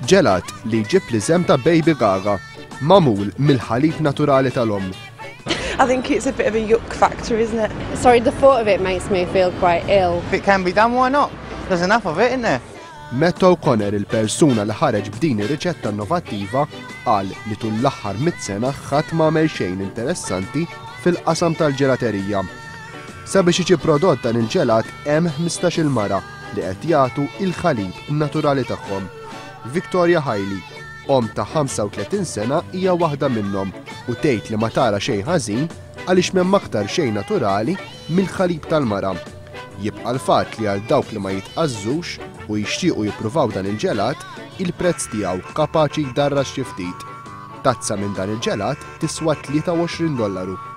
Ġelat li jġib l-iżem ta' Baby Gaga, magħmul mill-ħalib naturali tal-omm. I think it's a bit of a yuck factor, isn't it? Sorry, the thought of it makes me feel quite ill. If it can be done, why not? There's enough of it, isn't there? Matt O'Connor, il-persuna li ħareġ b'din ir-riċetta innovattiva, qal li tul l-aħħar 100 sena ħadd m'għamel xejn interessanti fil-qasam tal-ġelaterija. Sabiex jiġi prodott dan il-ġelat hemm 15-il mara li qed jagħtu il-ħalib naturali tagħhom. Victoria Hailey, om ta' 35 sena, hija waħda minnhom u tgħid li ma tara xejn ħażin għaliex m'hemm aktar xejn naturali mill-ħalib tal-mara. Jibqa' l-fatt li għal dawk li ma jitqażżux u jixtiequ jippruvaw dan il-ġelat, il-prezz tiegħu kapaċi jdarrax xi ftit. Tazza minn dan il-ġelat tiswa $23.